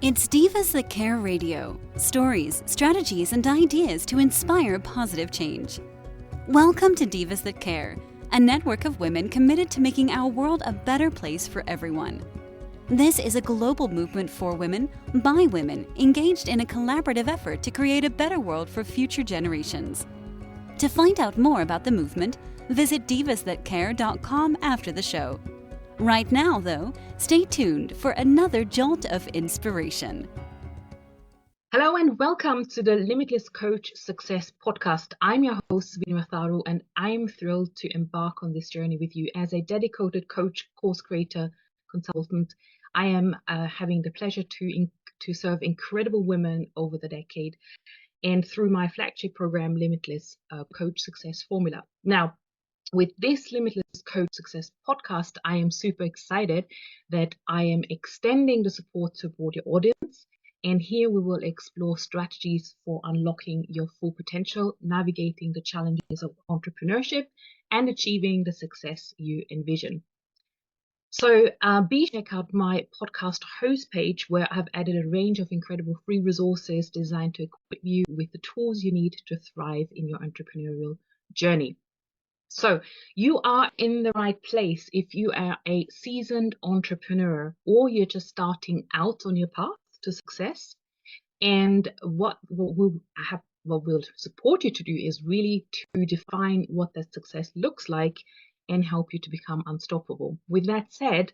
It's Divas That Care Radio. Stories, strategies, and ideas to inspire positive change. Welcome to Divas That Care, a network of women committed to making our world a better place for everyone. This is a global movement for women, by women, engaged in a collaborative effort to create a better world for future generations. To find out more about the movement, visit divasthatcare.com after the show. Right now, though, stay tuned for another jolt of inspiration. Hello and welcome to the Limitless Coach Success Podcast. I'm your host, Vinay Matharu, and I'm thrilled to embark on this journey with you as a dedicated coach, course creator, consultant. I am having the pleasure to serve incredible women over the decade and through my flagship program, Limitless Coach Success Formula. Now, with this Limitless Coach Success podcast, I am super excited that I am extending the support to broader audience. And here we will explore strategies for unlocking your full potential, navigating the challenges of entrepreneurship, and achieving the success you envision. So check out my podcast host page where I've added a range of incredible free resources designed to equip you with the tools you need to thrive in your entrepreneurial journey. So you are in the right place if you are a seasoned entrepreneur or you're just starting out on your path to success. And what we'll support you to do is really to define what that success looks like and help you to become unstoppable. With that said,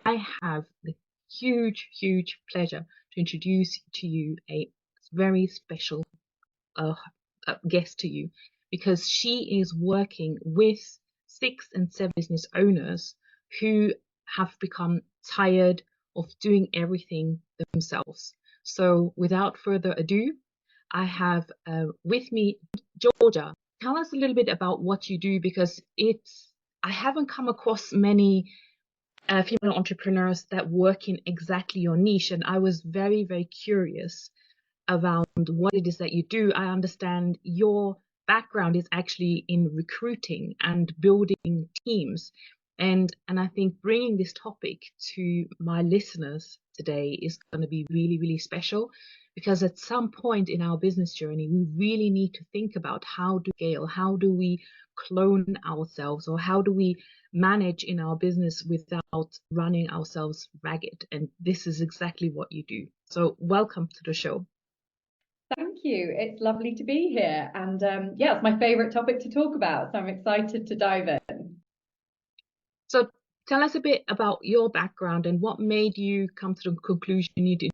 I have the huge pleasure to introduce to you a very special guest to you, because she is working with 6 and 7 business owners who have become tired of doing everything themselves. So without further ado, I have with me Georgia. Tell us a little bit about what you do, because I haven't come across many female entrepreneurs that work in exactly your niche, and I was very curious around what it is that you do. I understand your background is actually in recruiting and building teams. And I think bringing this topic to my listeners today is going to be really special, because at some point in our business journey, we really need to think about how to scale, how do we clone ourselves, or how do we manage in our business without running ourselves ragged. And this is exactly what you do. So welcome to the show. Thank you. It's lovely to be here. And it's my favorite topic to talk about. So I'm excited to dive in. So tell us a bit about your background and what made you come to the conclusion you did.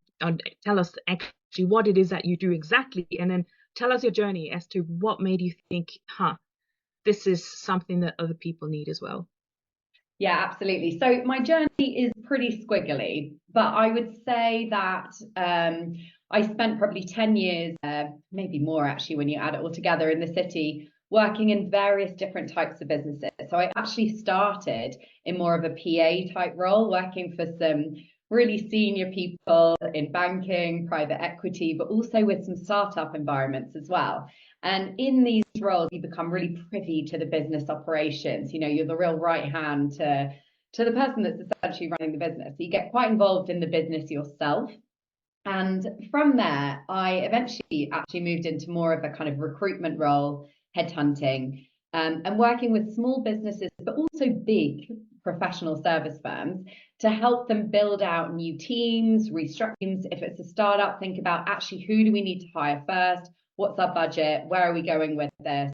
Tell us actually what it is that you do exactly. And then tell us your journey as to what made you think, this is something that other people need as well. Yeah, absolutely. So my journey is pretty squiggly, but I would say that I spent probably 10 years, maybe more actually when you add it all together, in the city, working in various different types of businesses. So I actually started in more of a PA type role, working for some really senior people in banking, private equity, but also with some startup environments as well. And in these roles, you become really privy to the business operations. You know, you're the real right hand to the person that's essentially running the business. So you get quite involved in the business yourself. And from there, I eventually actually moved into more of a kind of recruitment role, headhunting, and working with small businesses, but also big professional service firms to help them build out new teams, restructure teams. If it's a startup, think about actually who do we need to hire first? What's our budget? Where are we going with this?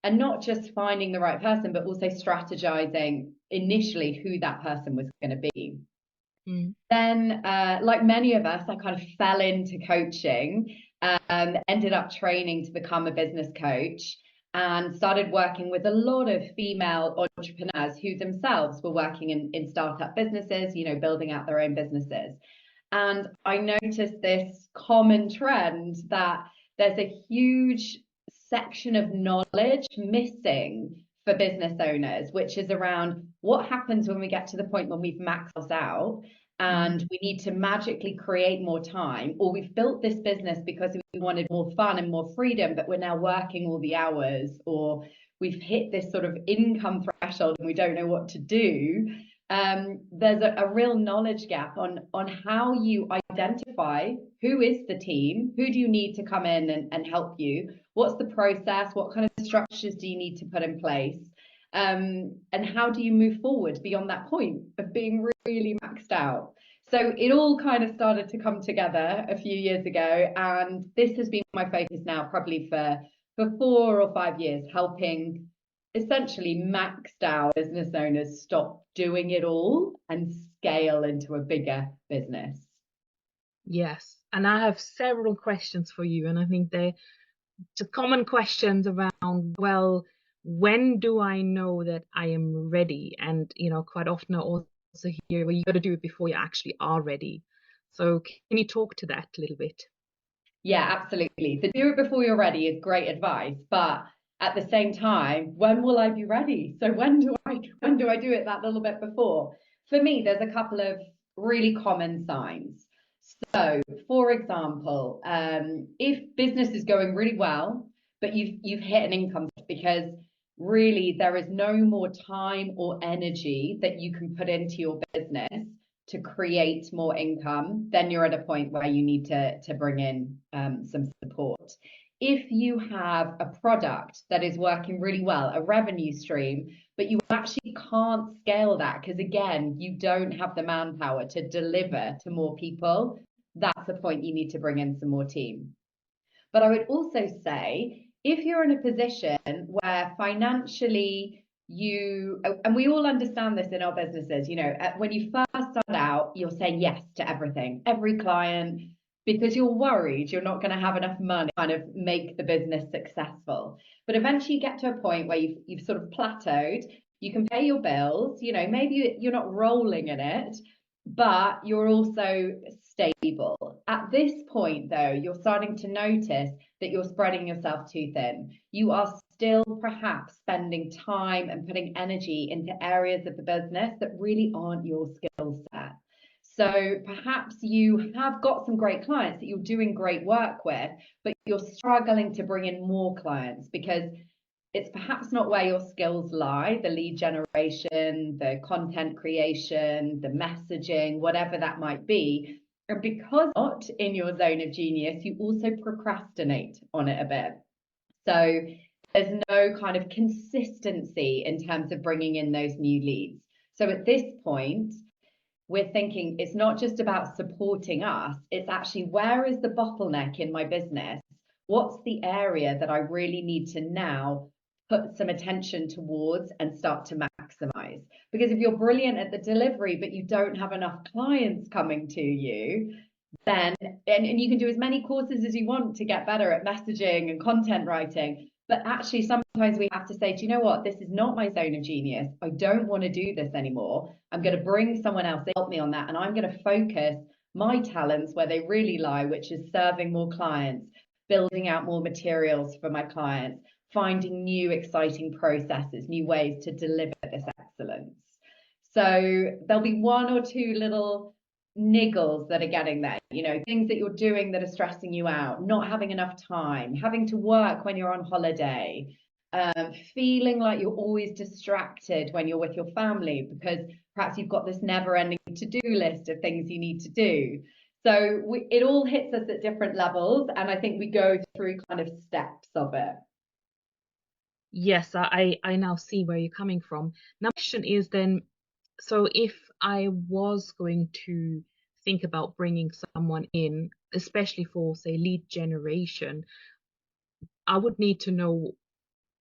And not just finding the right person, but also strategizing initially who that person was going to be. Then, like many of us, I kind of fell into coaching, ended up training to become a business coach, and started working with a lot of female entrepreneurs who themselves were working in startup businesses, you know, building out their own businesses. And I noticed this common trend that there's a huge section of knowledge missing for business owners, which is around what happens when we get to the point when we've maxed us out and we need to magically create more time, or we've built this business because we wanted more fun and more freedom, but we're now working all the hours, or we've hit this sort of income threshold and we don't know what to do. there's a real knowledge gap on how you identify who is the team, who do you need to come in and help you, what's the process, what kind of structures do you need to put in place, and how do you move forward beyond that point of being really maxed out. So it all kind of started to come together a few years ago, and this has been my focus now probably for 4 or 5 years, helping essentially maxed out business owners stop doing it all and scale into a bigger business. Yes, and I have several questions for you, and I think they're just common questions around, well, when do I know that I am ready? And, quite often I also hear, well, you got to do it before you actually are ready. So can you talk to that a little bit? Yeah, absolutely. The do it before you're ready is great advice, but at the same time, when will I be ready? So when do I do it that little bit before? For me, there's a couple of really common signs. So, for example, if business is going really well, but you've hit an income because really there is no more time or energy that you can put into your business to create more income, then you're at a point where you need to bring in some support. If you have a product that is working really well, a revenue stream, but you actually can't scale that because, again, you don't have the manpower to deliver to more people, that's the point you need to bring in some more team. But I would also say, if you're in a position where financially and we all understand this in our businesses, when you first start out, you're saying yes to everything, every client, because you're worried you're not going to have enough money to kind of make the business successful. But eventually you get to a point where you've sort of plateaued, you can pay your bills, maybe you're not rolling in it, but you're also stable. At this point, though, you're starting to notice that you're spreading yourself too thin. You are still perhaps spending time and putting energy into areas of the business that really aren't your skill set. So perhaps you have got some great clients that you're doing great work with, but you're struggling to bring in more clients because it's perhaps not where your skills lie, the lead generation, the content creation, the messaging, whatever that might be. And because not in your zone of genius, you also procrastinate on it a bit. So there's no kind of consistency in terms of bringing in those new leads. So at this point, we're thinking it's not just about supporting us, it's actually where is the bottleneck in my business? What's the area that I really need to now put some attention towards and start to maximize? Because if you're brilliant at the delivery, but you don't have enough clients coming to you, then, and you can do as many courses as you want to get better at messaging and content writing, but actually sometimes we have to say, do you know what? This is not my zone of genius. I don't want to do this anymore. I'm going to bring someone else to help me on that. And I'm going to focus my talents where they really lie, which is serving more clients, building out more materials for my clients, finding new exciting processes, new ways to deliver this excellence. So there'll be one or two little niggles that are getting there, things that you're doing that are stressing you out, not having enough time, having to work when you're on holiday, feeling like you're always distracted when you're with your family because perhaps you've got this never-ending to-do list of things you need to do. So it all hits us at different levels, and I think we go through kind of steps of it. Yes, I now see where you're coming from. Now, the question is then, so if I was going to think about bringing someone in, especially for, say, lead generation, I would need to know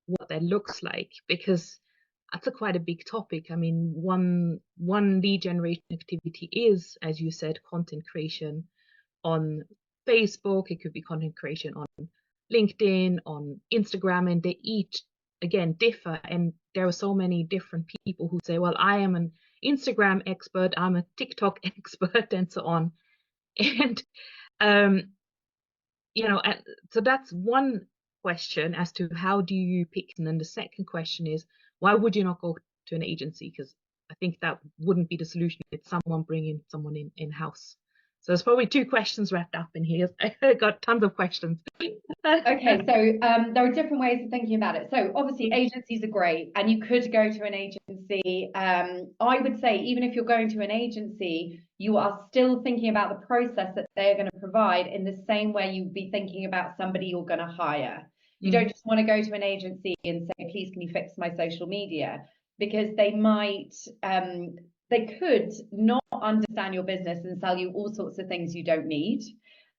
what that looks like, because that's quite a big topic. I mean, one lead generation activity is, as you said, content creation on Facebook. It could be content creation on LinkedIn, on Instagram, and they each, again, differ. And there are so many different people who say, well, I am an Instagram expert, I'm a TikTok expert, and so on. And, so that's one question as to how do you pick. And then the second question is, why would you not go to an agency? Because I think that wouldn't be the solution. It's someone bringing someone in-house. So there's probably two questions wrapped up in here. I got tons of questions. Okay, so there are different ways of thinking about it. So obviously agencies are great and you could go to an agency. I would say even if you're going to an agency, you are still thinking about the process that they're going to provide in the same way you'd be thinking about somebody you're going to hire. You don't just want to go to an agency and say, please, can you fix my social media? Because they might, they could not understand your business and sell you all sorts of things you don't need.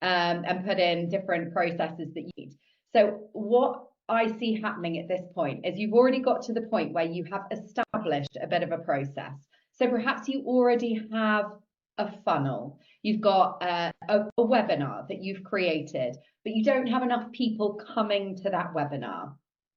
And put in different processes that you need. So what I see happening at this point is you've already got to the point where you have established a bit of a process. So perhaps you already have a funnel. You've got a webinar that you've created, but you don't have enough people coming to that webinar.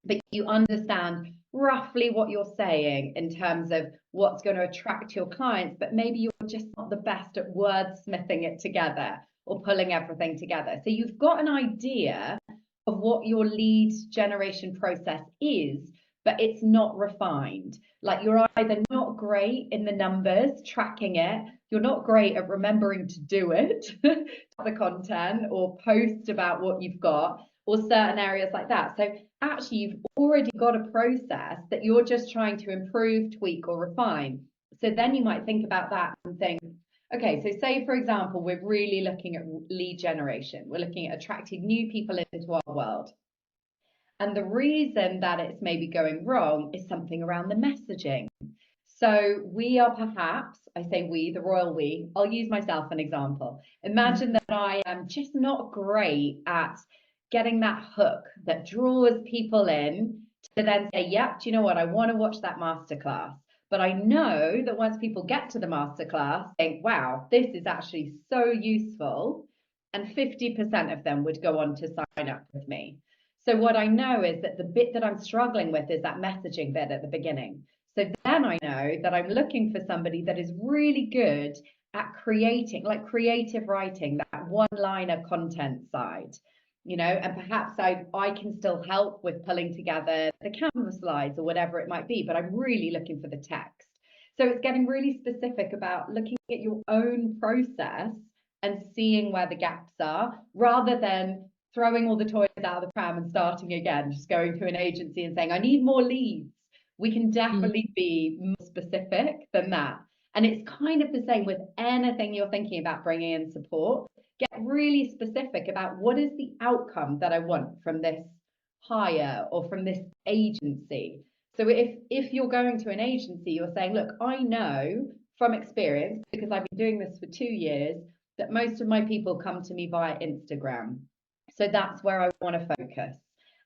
But you understand roughly what you're saying in terms of what's going to attract your clients, but maybe you're just not the best at wordsmithing it together or pulling everything together. So you've got an idea of what your lead generation process is, but it's not refined. Like you're either not great in the numbers, tracking it, you're not great at remembering to do it, the content or post about what you've got, or certain areas like that. So actually you've already got a process that you're just trying to improve, tweak, or refine. So then you might think about that and think, okay, so say, for example, we're really looking at lead generation. We're looking at attracting new people into our world. And the reason that it's maybe going wrong is something around the messaging. So we are perhaps, I say we, the royal we, I'll use myself an example. Imagine that I am just not great at getting that hook that draws people in to then say, yep, do you know what? I want to watch that masterclass. But I know that once people get to the masterclass, think, wow, this is actually so useful. And 50% of them would go on to sign up with me. So what I know is that the bit that I'm struggling with is that messaging bit at the beginning. So then I know that I'm looking for somebody that is really good at creating, like creative writing, that one-liner content side. You know, and perhaps I can still help with pulling together the Canva slides or whatever it might be, but I'm really looking for the text. So it's getting really specific about looking at your own process and seeing where the gaps are, rather than throwing all the toys out of the pram and starting again, just going to an agency and saying, I need more leads. We can definitely be more specific than that. And it's kind of the same with anything you're thinking about bringing in support. Get really specific about what is the outcome that I want from this hire or from this agency. So if you're going to an agency, you're saying, look, I know from experience, because I've been doing this for 2 years, that most of my people come to me via Instagram. So that's where I want to focus.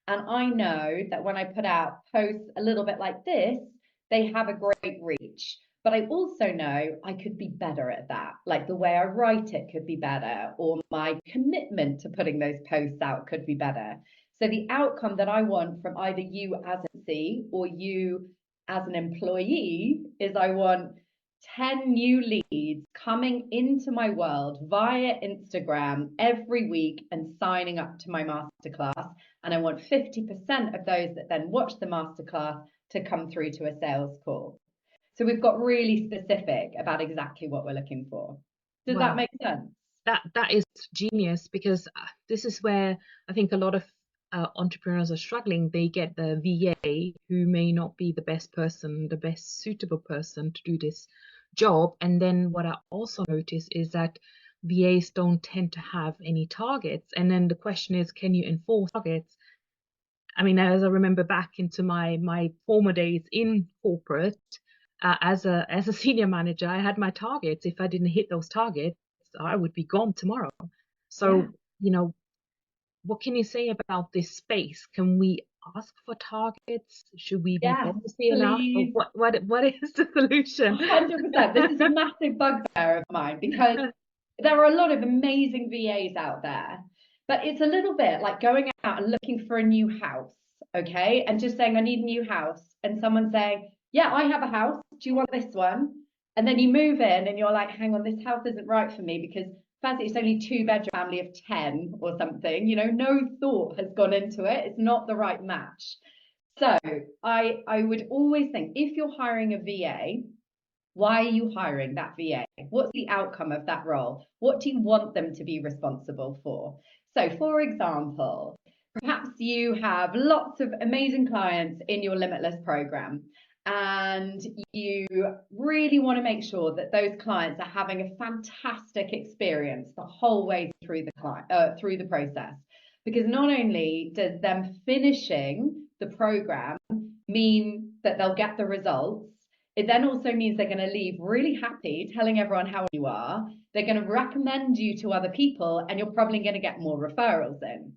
And I know that when I put out posts a little bit like this, they have a great reach. But I also know I could be better at that. Like the way I write it could be better, or my commitment to putting those posts out could be better. So the outcome that I want from either you as an agency or you as an employee is I want 10 new leads coming into my world via Instagram every week and signing up to my masterclass. And I want 50% of those that then watch the masterclass to come through to a sales call. So we've got really specific about exactly what we're looking for. Does that make sense? That is genius, because this is where I think a lot of entrepreneurs are struggling. They get the VA who may not be the best person, the best suitable person to do this job. And then what I also notice is that VAs don't tend to have any targets. And then the question is, can you enforce targets? I mean, as I remember back into my former days in corporate, as a senior manager, I had my targets. If I didn't hit those targets, I would be gone tomorrow. So, you know, what can you say about this space? Can we ask for targets? Should we be bossy enough? Or what is the solution? 100%. This is a massive bugbear of mine, because there are a lot of amazing VAs out there, but it's a little bit like going out and looking for a new house, okay? And just saying, I need a new house. And someone saying, yeah, I have a house. Do you want this one? And then you move in and you're like, hang on, this house isn't right for me, because fancy it's only 2-bedroom family of 10 or something. You know, no thought has gone into it. It's not the right match. So I would always think, if you're hiring a VA, Why are you hiring that VA? What's the outcome of that role? What do you want them to be responsible for? So, for example, perhaps you have lots of amazing clients in your Limitless program, and you really want to make sure that those clients are having a fantastic experience the whole way through through the process. Because not only does them finishing the program mean that they'll get the results, it then also means they're going to leave really happy, telling everyone how you are. They're going to recommend you to other people, and you're probably going to get more referrals in.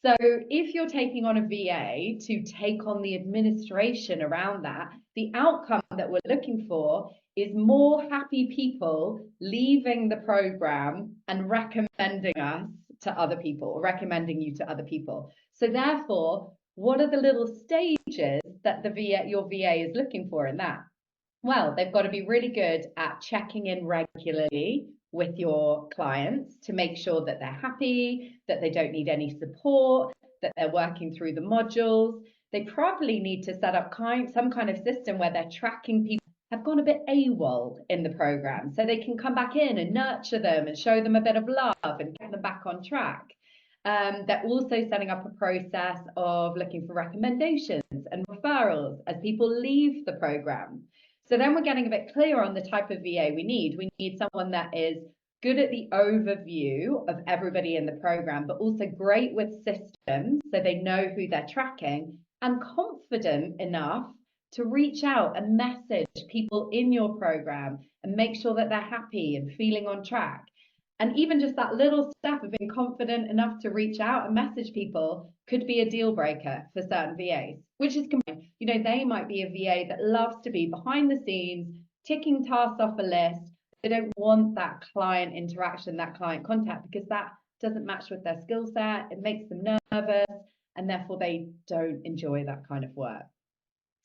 So if you're taking on a VA to take on the administration around that, the outcome that we're looking for is more happy people leaving the program and recommending us to other people, or recommending you to other people. So therefore, what are the little stages that your VA is looking for in that? Well, they've got to be really good at checking in regularly with your clients to make sure that they're happy, that they don't need any support, that they're working through the modules. They probably need to set up some kind of system where they're tracking people who have gone a bit AWOL in the program, so they can come back in and nurture them and show them a bit of love and get them back on track. They're also setting up a process of looking for recommendations and referrals as people leave the program. So then we're getting a bit clear on the type of VA we need. We need someone that is good at the overview of everybody in the program, but also great with systems so they know who they're tracking, and confident enough to reach out and message people in your program and make sure that they're happy and feeling on track. And even just that little step of being confident enough to reach out and message people could be a deal breaker for certain VAs, which is, you know, they might be a VA that loves to be behind the scenes, ticking tasks off a list. They don't want that client interaction, that client contact, because that doesn't match with their skill set. It makes them nervous, and therefore they don't enjoy that kind of work.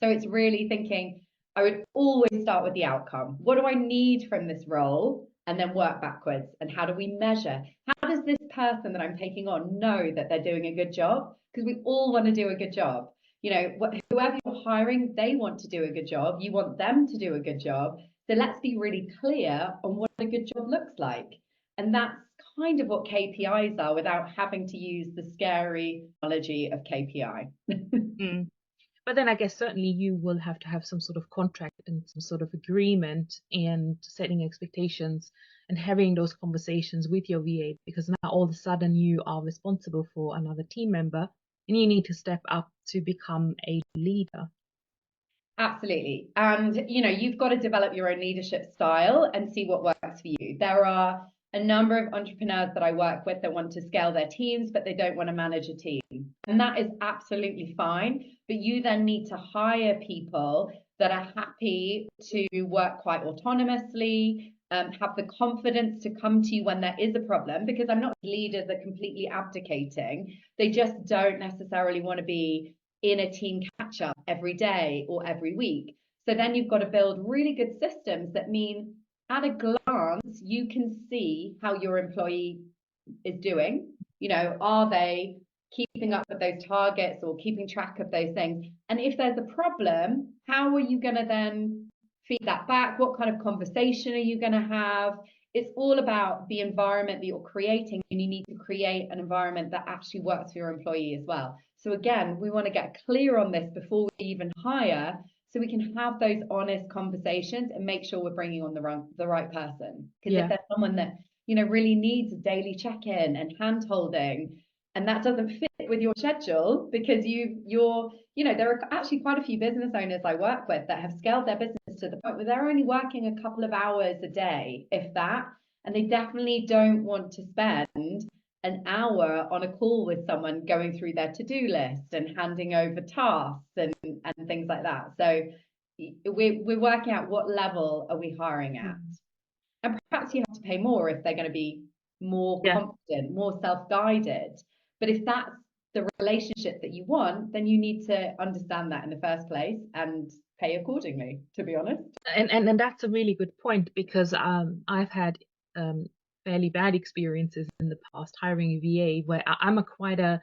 So it's really thinking, I would always start with the outcome. What do I need from this role? And then work backwards. And how do we measure? How does this person that I'm taking on know that they're doing a good job? Because we all want to do a good job. You know, whoever you're hiring, they want to do a good job. You want them to do a good job. So let's be really clear on what a good job looks like. And that's kind of what KPIs are, without having to use the scary analogy of KPI. Mm. But then I guess certainly you will have to have some sort of contract and some sort of agreement, and setting expectations and having those conversations with your VA, because now all of a sudden you are responsible for another team member and you need to step up to become a leader. Absolutely. And, you know, you've got to develop your own leadership style and see what works for you. There are a number of entrepreneurs that I work with that want to scale their teams, but they don't want to manage a team. And that is absolutely fine. But you then need to hire people that are happy to work quite autonomously, have the confidence to come to you when there is a problem, because I'm not leaders that are completely abdicating. They just don't necessarily want to be in a team catch up every day or every week. So then you've got to build really good systems that mean at a glance, you can see how your employee is doing. You know, are they keeping up with those targets or keeping track of those things? And if there's a problem, how are you going to then feed that back? What kind of conversation are you going to have? It's all about the environment that you're creating, and you need to create an environment that actually works for your employee as well. So again, we want to get clear on this before we even hire, so we can have those honest conversations and make sure we're bringing on the right person. Because if there's someone that, you know, really needs a daily check-in and hand-holding, and that doesn't fit with your schedule, because you're, you know, there are actually quite a few business owners I work with that have scaled their business to the point where they're only working a couple of hours a day, if that, and they definitely don't want to spend an hour on a call with someone going through their to-do list and handing over tasks and things like that. So we're working out what level are we hiring at. And perhaps you have to pay more if they're going to be more confident, more self-guided. But if that's the relationship that you want, then you need to understand that in the first place and pay accordingly, to be honest. And that's a really good point, because I've had fairly bad experiences in the past hiring a VA, where I'm quite a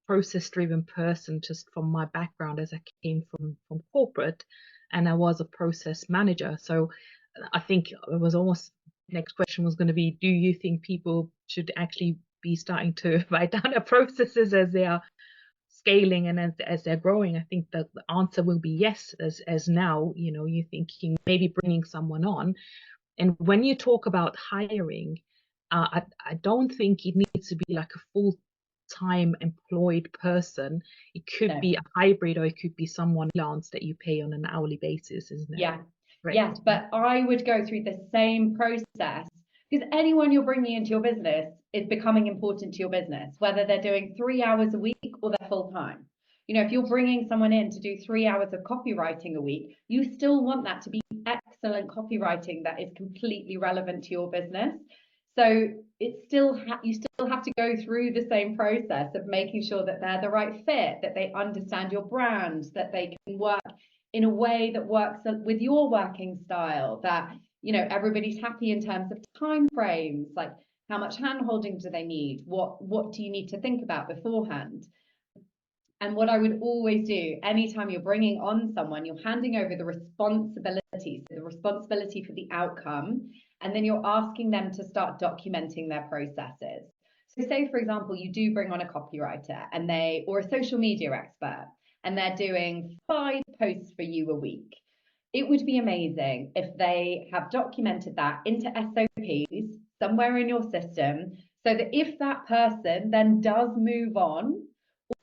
process-driven person, just from my background, as I came from corporate, and I was a process manager. So I think it was almost next question was going to be, do you think people should actually be starting to write down their processes as they are scaling and as they're growing? I think that the answer will be yes, as now, you're thinking maybe bringing someone on. And when you talk about hiring, I don't think it needs to be like a full-time employed person. It could No. be a hybrid, or it could be someone freelance that you pay on an hourly basis, isn't it? Yeah. Right. Yes, but I would go through the same process, because anyone you're bringing into your business is becoming important to your business, whether they're doing 3 hours a week or they're full time. If you're bringing someone in to do 3 hours of copywriting a week, you still want that to be excellent copywriting that is completely relevant to your business. So it's still you still have to go through the same process of making sure that they're the right fit, that they understand your brand, that they can work in a way that works with your working style, that everybody's happy in terms of time frames, like how much hand holding do they need, what do you need to think about beforehand. And what I would always do anytime you're bringing on someone, you're handing over the responsibility for the outcome, and then you're asking them to start documenting their processes. So say, for example, you do bring on a copywriter or a social media expert, and they're doing 5 posts for you a week. It would be amazing if they have documented that into SOPs somewhere in your system, so that if that person then does move on,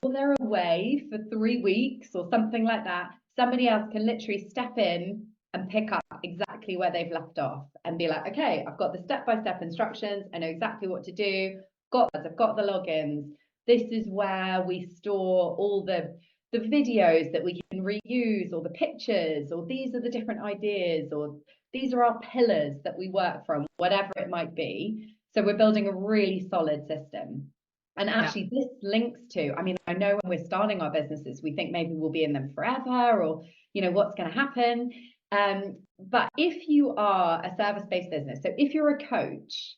or they're away for 3 weeks or something like that, somebody else can literally step in and pick up exactly where they've left off and be like, okay, I've got the step-by-step instructions, I know exactly what to do, I've got the logins. This is where we store all the videos that we can reuse, or the pictures, or these are the different ideas, or these are our pillars that we work from, whatever it might be. So we're building a really solid system. And actually, this links to, I know when we're starting our businesses, we think maybe we'll be in them forever, or, what's going to happen. But if you are a service-based business, so if you're a coach,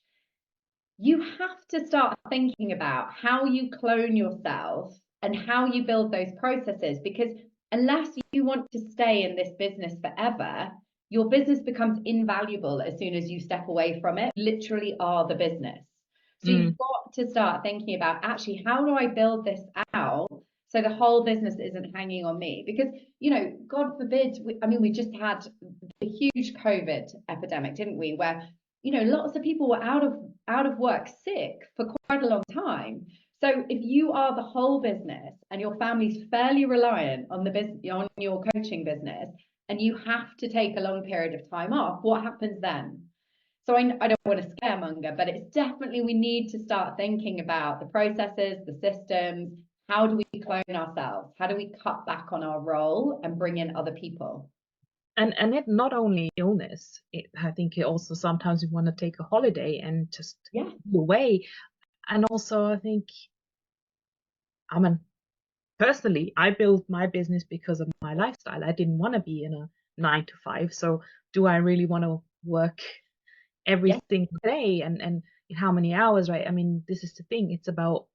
you have to start thinking about how you clone yourself and how you build those processes, because unless you want to stay in this business forever, your business becomes invaluable as soon as you step away from it. You literally are the business. So you've got to start thinking about, actually, how do I build this out so the whole business isn't hanging on me? Because, God forbid, we just had a huge COVID epidemic, didn't we? Where, lots of people were out of work sick for quite a long time. So if you are the whole business and your family's fairly reliant on on your coaching business, and you have to take a long period of time off, what happens then? So I don't want to scaremonger, but it's definitely, we need to start thinking about the processes, the systems. How do we clone ourselves? How do we cut back on our role and bring in other people? And it not only illness, I think it also sometimes we want to take a holiday and just be away. And also, I think, personally, I built my business because of my lifestyle. I didn't want to be in a 9 to 5. So do I really want to work every single day and how many hours, right? This is the thing. It's about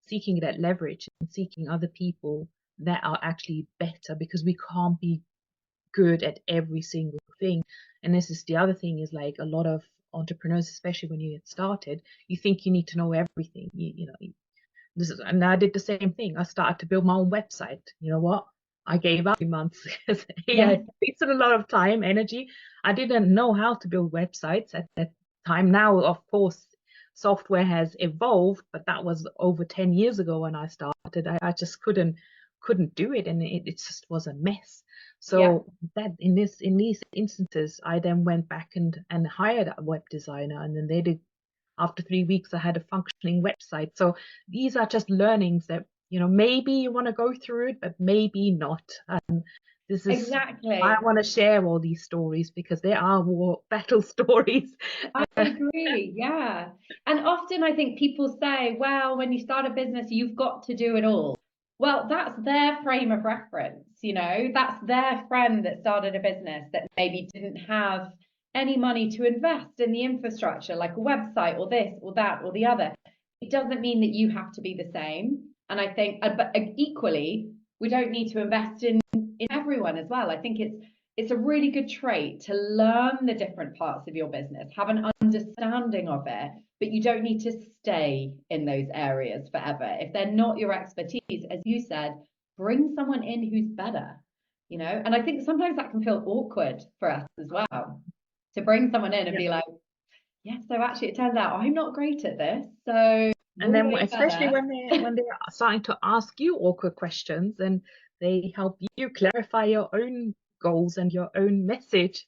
seeking that leverage and seeking other people that are actually better, because we can't be good at every single thing. And this is the other thing, is like a lot of entrepreneurs, especially when you get started, you think you need to know everything. And I did the same thing. I started to build my own website. You know what? I gave up 3 months because I wasted a lot of time, energy. I didn't know how to build websites at that time. Now, of course, software has evolved, but that was over 10 years ago when I started. I just couldn't do it, and it just was a mess. So that in these instances, I then went back and hired a web designer, and then they did. After 3 weeks, I had a functioning website. So these are just learnings that, maybe you want to go through it, but maybe not. And this is exactly. I want to share all these stories because they are war battle stories. I agree. Yeah. And often I think people say, well, when you start a business, you've got to do it all. Well, that's their frame of reference. That's their friend that started a business that maybe didn't have any money to invest in the infrastructure, like a website or this or that or the other. It doesn't mean that you have to be the same. And I think, but equally, we don't need to invest in everyone as well. I think it's, it's a really good trait to learn the different parts of your business, have an understanding of it, but you don't need to stay in those areas forever. If they're not your expertise, as you said, bring someone in who's better, you know? And I think sometimes that can feel awkward for us as well, to bring someone in and be like, yeah, so actually it turns out I'm not great at this. So And then you're especially better. when they're starting to ask you awkward questions, and they help you clarify your own goals and your own message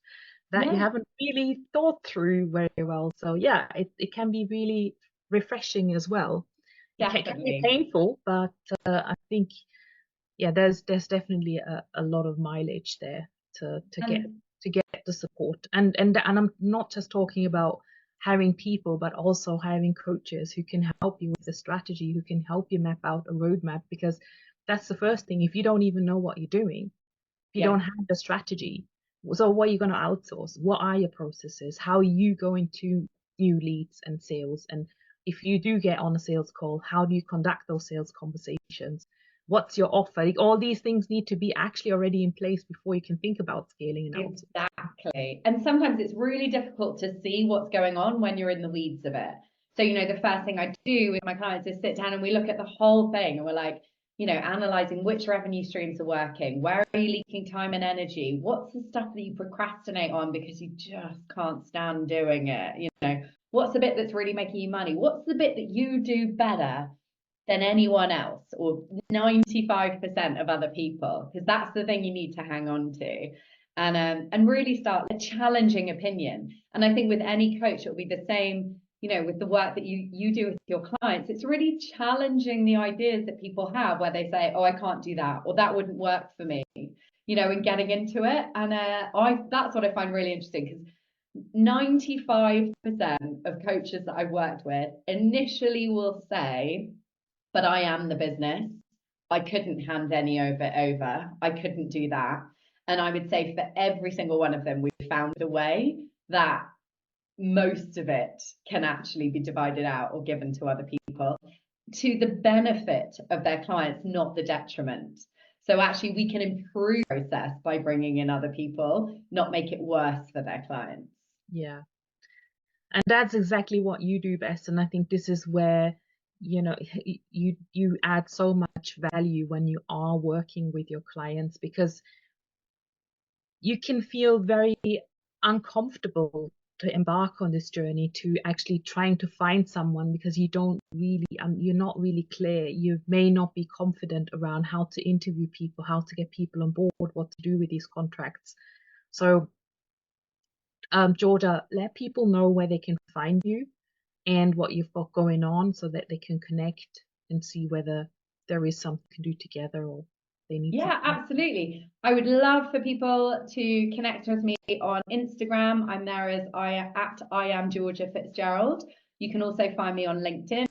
that you Yeah, haven't really thought through very well. So yeah, it can be really refreshing as well. Can be definitely. painful, but I think yeah, there's definitely a lot of mileage there to get And the support. And I'm not just talking about hiring people, but also hiring coaches who can help you with the strategy, who can help you map out a roadmap, because that's the first thing. If you don't even know what you're doing, if you yeah, don't have the strategy, so what are you going to outsource? What are your processes? How are you going to new leads and sales? And if you do get on a sales call, how do you conduct those sales conversations? What's your offer? Like, all these things need to be actually already in place before you can think about scaling and outsourcing. exactly. And sometimes it's really difficult to see what's going on when you're in the weeds of it. So, you know, the first thing I do with my clients is sit down and we look at the whole thing and we're like, you know, analyzing which revenue streams are working, where are you leaking time and energy, what's the stuff that you procrastinate on because you just can't stand doing it, you know, what's the bit that's really making you money, what's the bit that you do better than anyone else or 95% of other people, because that's the thing you need to hang on to, and really start a challenging opinion. And I think with any coach it'll be the same, you know, with the work that you do with your clients. It's really challenging the ideas that people have where they say, oh, I can't do that, or that wouldn't work for me, you know, and getting into it. And I that's what I find really interesting, because 95% of coaches that I've worked with initially will say, but I am the business. I couldn't hand any of it over. I couldn't do that. And I would say for every single one of them, we found a way that most of it can actually be divided out or given to other people to the benefit of their clients, not the detriment. So actually, we can improve the process by bringing in other people, not make it worse for their clients. Yeah. And that's exactly what you do best. And I think this is where, you know, you add so much value when you are working with your clients, because you can feel very uncomfortable to embark on this journey to actually trying to find someone, because you don't really you're not really clear. You may not be confident around how to interview people, how to get people on board, what to do with these contracts. So Georgia, let people know where they can find you and what you've got going on, so that they can connect and see whether there is something to do together, or they need Yeah, something. absolutely. I would love for people to connect with me on Instagram. I'm there as I am Georgia Fitzgerald. You can also find me on LinkedIn.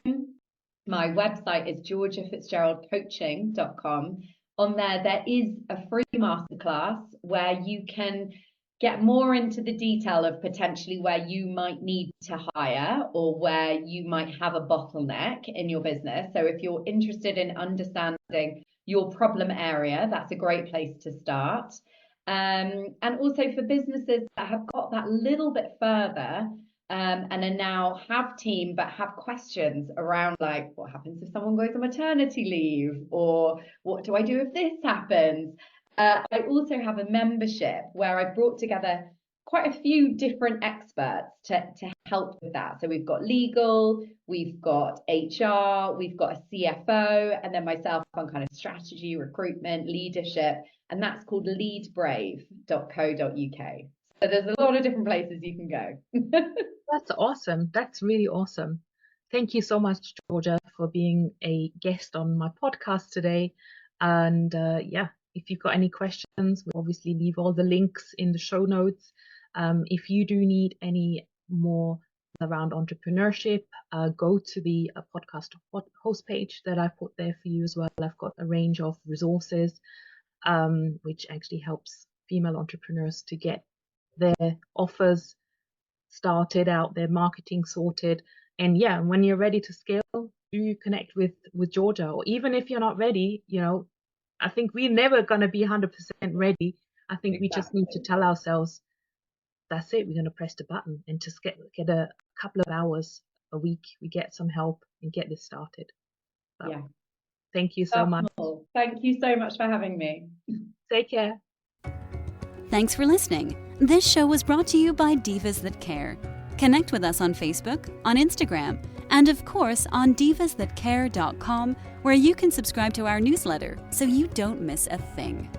My website is georgiafitzgeraldcoaching.com. On there is a free masterclass where you can get more into the detail of potentially where you might need to hire or where you might have a bottleneck in your business. So if you're interested in understanding your problem area, that's a great place to start. And also for businesses that have got that little bit further, and then now have team but have questions around, like, what happens if someone goes on maternity leave, or what do I do if this happens? I also have a membership where I've brought together quite a few different experts to help with that. So we've got legal, we've got HR, we've got a CFO, and then myself on kind of strategy, recruitment, leadership, and that's called leadbrave.co.uk. So there's a lot of different places you can go. That's awesome. That's really awesome. Thank you so much, Georgia, for being a guest on my podcast today. And yeah, if you've got any questions, we'll obviously leave all the links in the show notes. If you do need any more around entrepreneurship, go to the podcast host page that I put there for you as well. I've got a range of resources, which actually helps female entrepreneurs to get their offers started out, their marketing sorted. And yeah, when you're ready to scale, do you connect with Georgia? Or even if you're not ready, you know, I think we're never going to be 100% ready. I think we just need to tell ourselves, that's it, we're going to press the button and just get a couple of hours a week. We get some help and get this started. So, yeah. Thank you so much. Thank you so much for having me. Take care. Thanks for listening. This show was brought to you by Divas That Care. Connect with us on Facebook, on Instagram, and of course on divasthatcare.com, where you can subscribe to our newsletter so you don't miss a thing.